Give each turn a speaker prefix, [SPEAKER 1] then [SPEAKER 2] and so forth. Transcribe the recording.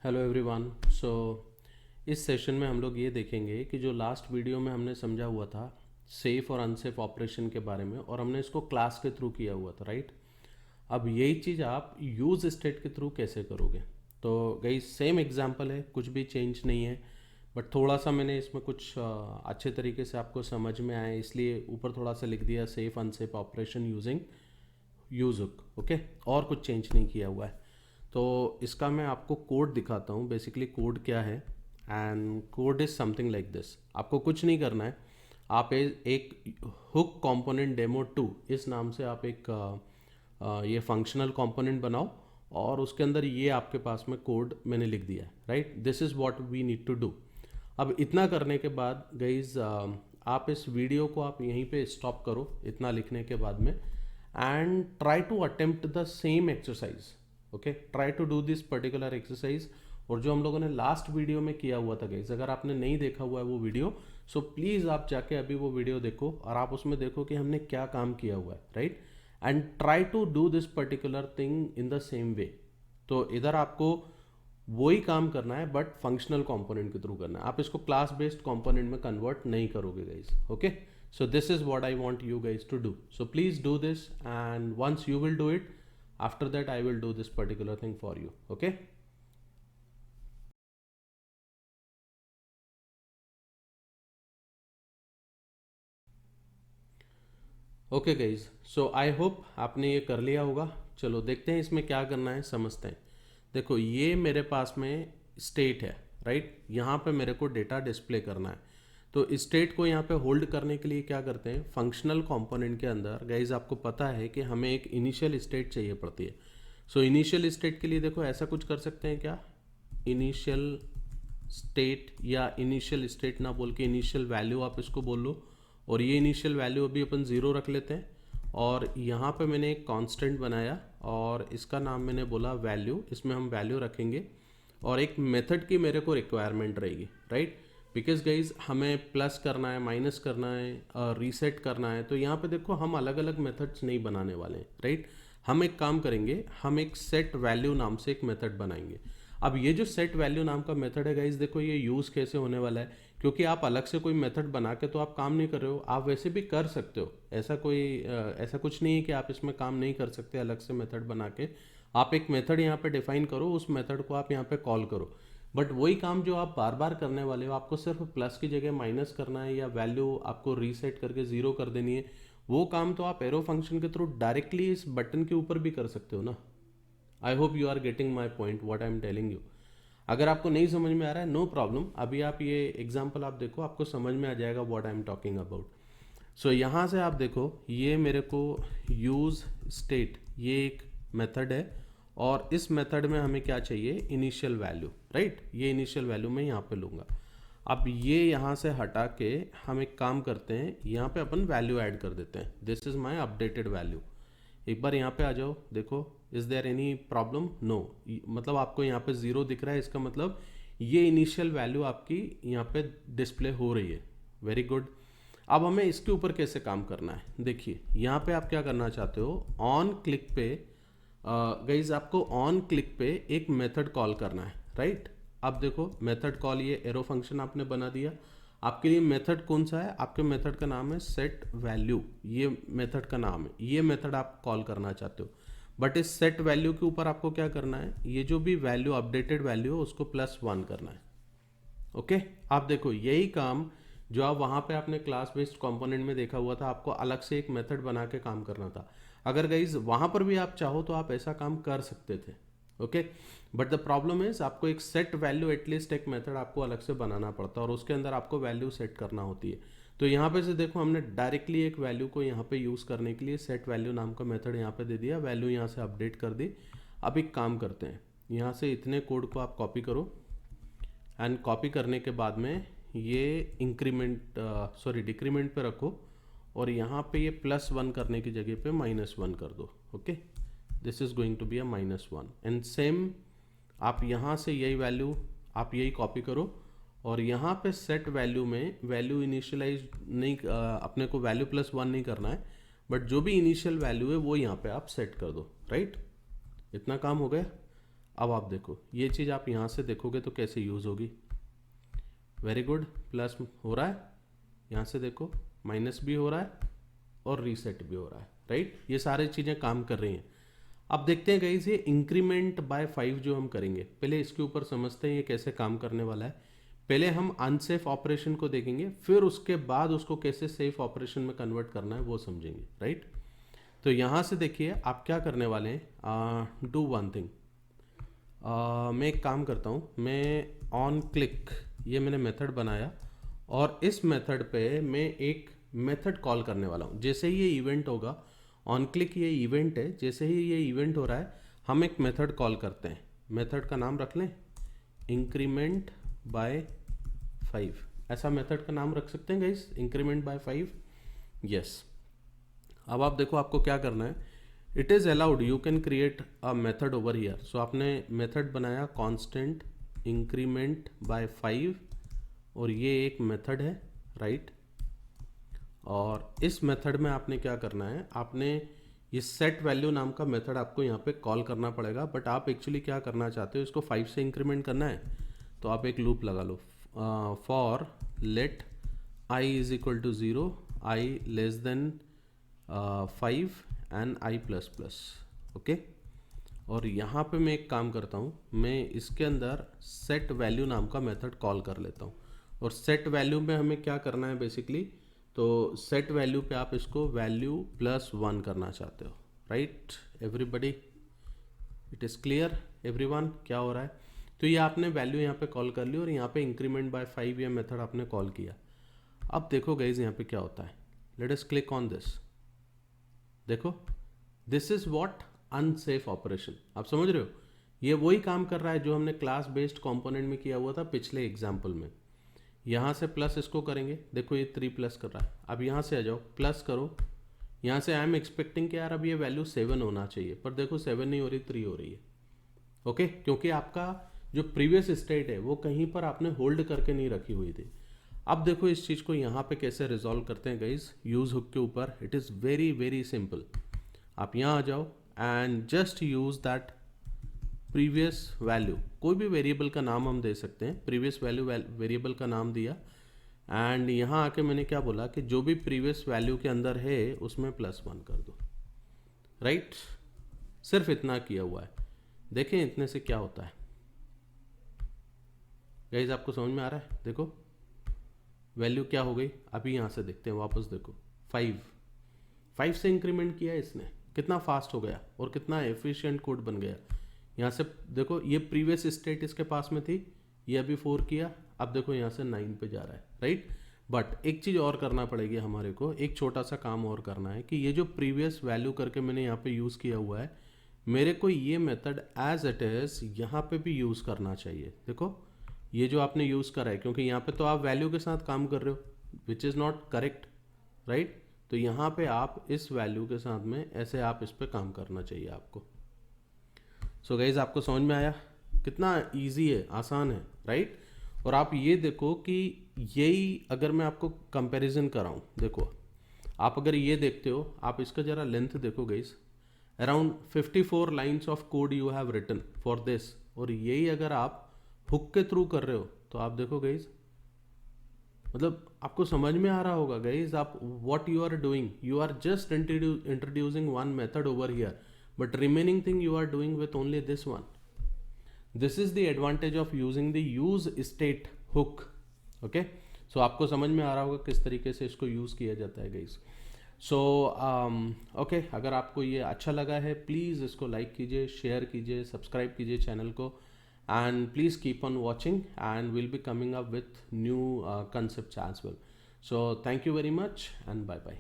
[SPEAKER 1] Hello everyone. सो इस session में हम लोग ये देखेंगे कि जो लास्ट वीडियो में हमने समझा हुआ था सेफ़ और अनसेफ ऑपरेशन के बारे में, और हमने इसको क्लास के थ्रू किया हुआ था, राइट। अब यही चीज़ आप यूज़ स्टेट के थ्रू कैसे करोगे। तो गई सेम एग्जांपल है, कुछ भी चेंज नहीं है, बट थोड़ा सा मैंने इसमें कुछ अच्छे तरीके से आपको समझ में आए इसलिए ऊपर थोड़ा सा लिख दिया, सेफ़ अनसेफ ऑपरेशन यूजिंग यूज़ुक, ओके। और कुछ चेंज नहीं किया हुआ है। तो इसका मैं आपको कोड दिखाता हूँ। बेसिकली कोड क्या है, and code is something like this. आपको कुछ नहीं करना है, आप एक हुक कंपोनेंट डेमो 2 इस नाम से आप एक ये फंक्शनल कंपोनेंट बनाओ, और उसके अंदर ये आपके पास में कोड मैंने लिख दिया है, right. This is what we need to do. अब इतना करने के बाद गाइज आप इस वीडियो को आप यहीं पे स्टॉप करो इतना लिखने के बाद में, and try to attempt the same exercise, okay. Try to do this particular exercise, और जो हम लोगों ने लास्ट वीडियो में किया हुआ था गाइज, अगर आपने नहीं देखा हुआ है वो वीडियो, सो प्लीज़ आप जाके अभी वो वीडियो देखो और आप उसमें देखो कि हमने क्या काम किया हुआ है, right. And try to do this particular thing in the same way. तो इधर आपको वही काम करना है बट फंक्शनल कंपोनेंट के थ्रू करना है। आप इसको क्लास बेस्ड कंपोनेंट में कन्वर्ट नहीं करोगे guys, okay. So this is what I want you guys to do. So please do this, and once you will do it, after that I will do this particular thing for you, okay. Okay guys, so I hope आपने ये कर लिया होगा। चलो देखते हैं इसमें क्या करना है, समझते हैं। देखो ये मेरे पास में स्टेट है, राइट। यहाँ पे मेरे को डेटा डिस्प्ले करना है, तो स्टेट को यहाँ पे होल्ड करने के लिए क्या करते हैं, फंक्शनल कंपोनेंट के अंदर गाइज आपको पता है कि हमें एक इनिशियल स्टेट चाहिए पड़ती है। सो इनिशियल स्टेट के लिए देखो ऐसा कुछ कर सकते हैं क्या, इनिशियल स्टेट, या इनिशियल स्टेट ना बोल के इनिशियल वैल्यू आप इसको बोल लो, और ये इनिशियल वैल्यू अभी अपन ज़ीरो रख लेते हैं। और यहाँ पे मैंने एक कांस्टेंट बनाया और इसका नाम मैंने बोला वैल्यू, इसमें हम वैल्यू रखेंगे, और एक मेथड की मेरे को रिक्वायरमेंट रहेगी, राइट। बिकॉज गाइज हमें प्लस करना है, माइनस करना है, रीसेट करना है, तो यहाँ पे देखो हम अलग अलग मेथड्स नहीं बनाने वाले हैं, राइट। हम एक काम करेंगे, हम एक सेट वैल्यू नाम से एक मेथड बनाएंगे। अब ये जो सेट वैल्यू नाम का मेथड है गाइज, देखो ये यूज़ कैसे होने वाला है, क्योंकि आप अलग से कोई मेथड बना के तो आप काम नहीं कर रहे हो, आप वैसे भी कर सकते हो। ऐसा कुछ नहीं है कि आप इसमें काम नहीं कर सकते अलग से मेथड बना के। आप एक मेथड यहाँ पे डिफाइन करो, उस मेथड को आप यहाँ पे कॉल करो, बट वही काम जो आप बार बार करने वाले हो, आपको सिर्फ प्लस की जगह माइनस करना है या वैल्यू आपको रीसेट करके ज़ीरो कर देनी है, वो काम तो आप एरो फंक्शन के थ्रू डायरेक्टली इस बटन के ऊपर भी कर सकते हो ना। I hope you are getting my point what I am telling you. अगर आपको नहीं समझ में आ रहा है, नो प्रॉब्लम, अभी आप ये एग्जाम्पल आप देखो, आपको समझ में आ जाएगा what I am talking about. So यहाँ से आप देखो ये मेरे को यूज़ स्टेट, ये एक मेथड है, और इस मेथड में हमें क्या चाहिए, इनिशियल वैल्यू, राइट। ये इनिशियल वैल्यू मैं यहाँ पे लूँगा। अब ये यहाँ से हटा के हम एक काम करते हैं, यहाँ पे अपन वैल्यू ऐड कर देते हैं। This is my updated value. एक बार यहाँ पे आ जाओ, देखो is there any problem, no. मतलब आपको यहाँ पे ज़ीरो दिख रहा है, इसका मतलब ये इनिशियल वैल्यू आपकी यहाँ पे डिस्प्ले हो रही है। Very good. अब हमें इसके ऊपर कैसे काम करना है, देखिए यहाँ पे आप क्या करना चाहते हो, ऑन क्लिक पे गाइज आपको ऑन क्लिक पे एक मेथड कॉल करना है, राइट। अब देखो मेथड कॉल, ये एरो फंक्शन आपने बना दिया। आपके लिए मेथड कौन सा है, आपके मेथड का नाम है सेट वैल्यू, ये मेथड का नाम है, ये मेथड आप कॉल करना चाहते हो। बट इस सेट वैल्यू के ऊपर आपको क्या करना है, ये जो भी वैल्यू अपडेटेड वैल्यू है उसको +1 करना है, ओके। आप देखो यही काम जो आप वहाँ पे आपने क्लास बेस्ड कंपोनेंट में देखा हुआ था, आपको अलग से एक मेथड बना के काम करना था। अगर गाइज वहाँ पर भी आप चाहो तो आप ऐसा काम कर सकते थे, okay. But the problem is आपको एक सेट वैल्यू, एटलीस्ट एक मेथड आपको अलग से बनाना पड़ता है, और उसके अंदर आपको वैल्यू सेट करना होती है। तो यहाँ पे से देखो हमने डायरेक्टली एक वैल्यू को यहाँ पे यूज़ करने के लिए सेट वैल्यू नाम का मेथड यहाँ पे दे दिया, वैल्यू यहाँ से अपडेट कर दी। अब एक काम करते हैं, यहाँ से इतने कोड को आप कॉपी करो, एंड कॉपी करने के बाद में ये इंक्रीमेंट सॉरी डिक्रीमेंट पे रखो, और यहाँ पे ये +1 करने की जगह पे -1 कर दो, okay. This is going to be a -1, and same आप यहाँ से यही वैल्यू आप यही कॉपी करो, और यहाँ पे सेट वैल्यू में वैल्यू इनिशियलाइज नहीं अपने को वैल्यू +1 नहीं करना है, बट जो भी इनिशियल वैल्यू है वो यहाँ पे आप सेट कर दो, राइट। इतना काम हो गया। अब आप देखो ये चीज़ आप यहाँ से देखोगे तो कैसे यूज़ होगी। वेरी गुड, प्लस हो रहा है, यहाँ से देखो माइनस भी हो रहा है और रीसेट भी हो रहा है, राइट। ये सारी चीज़ें काम कर रही हैं। अब देखते हैं गाइस ये इंक्रीमेंट बाय 5 जो हम करेंगे, पहले इसके ऊपर समझते हैं ये कैसे काम करने वाला है। पहले हम अनसेफ ऑपरेशन को देखेंगे, फिर उसके बाद उसको कैसे सेफ ऑपरेशन में कन्वर्ट करना है वो समझेंगे, राइट। तो यहाँ से देखिए आप क्या करने वाले हैं, डू वन थिंग। मैं एक काम करता हूँ, मैं ऑन क्लिक ये मैंने मेथड बनाया और इस मेथड पे मैं एक मेथड कॉल करने वाला हूँ। जैसे ही ये इवेंट होगा, ऑन क्लिक ये इवेंट है, जैसे ही ये इवेंट हो रहा है हम एक मेथड कॉल करते हैं। मेथड का नाम रख लें इंक्रीमेंट बाय 5, ऐसा मेथड का नाम रख सकते हैं गाइस, इंक्रीमेंट बाय 5। यस, अब आप देखो आपको क्या करना है, it is allowed you can create a method over here. So आपने मेथड बनाया कांस्टेंट इंक्रीमेंट बाय 5 और ये एक मेथड है, राइट। और इस मेथड में आपने क्या करना है, आपने ये सेट वैल्यू नाम का मेथड आपको यहाँ पे कॉल करना पड़ेगा, बट आप एक्चुअली क्या करना चाहते हो, इसको 5 से इंक्रीमेंट करना है। तो आप एक लूप लगा लो, for let i is equal to 0, i less than 5 and i plus plus, okay. और यहाँ पे मैं एक काम करता हूँ, मैं इसके अंदर सेट वैल्यू नाम का मेथड कॉल कर लेता हूँ। और सेट वैल्यू में हमें क्या करना है बेसिकली, तो सेट वैल्यू पे आप इसको वैल्यू +1 करना चाहते हो, right. Everybody it is clear, everyone क्या हो रहा है। तो ये आपने वैल्यू यहाँ पे कॉल कर ली और यहाँ पे इंक्रीमेंट बाय 5 ये मेथड आपने कॉल किया। अब देखो गाइज यहाँ पे क्या होता है, let us click on this. देखो this is what unsafe operation, आप समझ रहे हो, ये वही काम कर रहा है जो हमने क्लास बेस्ड कंपोनेंट में किया हुआ था पिछले एग्जाम्पल में। यहाँ से प्लस इसको करेंगे, देखो ये 3 प्लस कर रहा है। अब यहाँ से आ जाओ प्लस करो, यहाँ से आई एम एक्सपेक्टिंग कि यार अब ये वैल्यू 7 होना चाहिए, पर देखो 7 नहीं हो रही, 3 हो रही है, ओके। क्योंकि आपका जो प्रीवियस स्टेट है वो कहीं पर आपने होल्ड करके नहीं रखी हुई थी। अब देखो इस चीज़ को यहाँ पे कैसे रिजॉल्व करते हैं गाइज, यूज हुक के ऊपर। It is very very simple. आप यहाँ आ जाओ and just use that previous value, कोई भी वेरिएबल का नाम हम दे सकते हैं, प्रीवियस वैल्यू वेरिएबल का नाम दिया एंड यहाँ आके मैंने क्या बोला कि जो भी प्रीवियस वैल्यू के अंदर है उसमें +1 कर दो, राइट। सिर्फ इतना किया हुआ है, देखें इतने से क्या होता है गाइज, आपको समझ में आ रहा है। देखो वैल्यू क्या हो गई, अभी यहाँ से देखते हैं वापस, देखो 5 से इंक्रीमेंट किया इसने, कितना फास्ट हो गया और कितना एफिशिएंट कोड बन गया। यहाँ से देखो ये प्रीवियस स्टेट इसके पास में थी, ये अभी 4 किया, अब देखो यहाँ से 9 पे जा रहा है, राइट। बट एक चीज़ और करना पड़ेगी हमारे को, एक छोटा सा काम और करना है कि ये जो प्रीवियस वैल्यू करके मैंने यहाँ पे यूज़ किया हुआ है, मेरे को ये मेथड एज इट इज़ यहाँ पे भी यूज़ करना चाहिए। देखो ये जो आपने यूज़ करा है, क्योंकि यहाँ पे तो आप वैल्यू के साथ काम कर रहे हो, which is not correct, right. तो यहाँ पे आप इस वैल्यू के साथ में ऐसे आप इस पे काम करना चाहिए आपको। सो गाइज आपको समझ में आया, कितना इजी है, आसान है, राइट। और आप ये देखो कि यही अगर मैं आपको कंपैरिजन कराऊँ, देखो आप अगर ये देखते हो, आप इसका ज़रा लेंथ देखो guys, around 54 lines of code you have written for this, और यही अगर आप हुक के थ्रू कर रहे हो तो आप देखो गाइज, मतलब आपको समझ में आ रहा होगा गाइज, आप what you are doing, you are just introducing one method over here, but remaining thing you are doing with only this one. This is the advantage of using the use state hook, okay. So आपको समझ में आ रहा होगा किस तरीके से इसको use किया जाता है गाइज। सो ओके, अगर आपको ये अच्छा लगा है प्लीज़ इसको लाइक कीजिए, शेयर कीजिए, सब्सक्राइब कीजिए चैनल को, and please keep on watching and we'll be coming up with new concepts as well. So thank you very much and bye bye.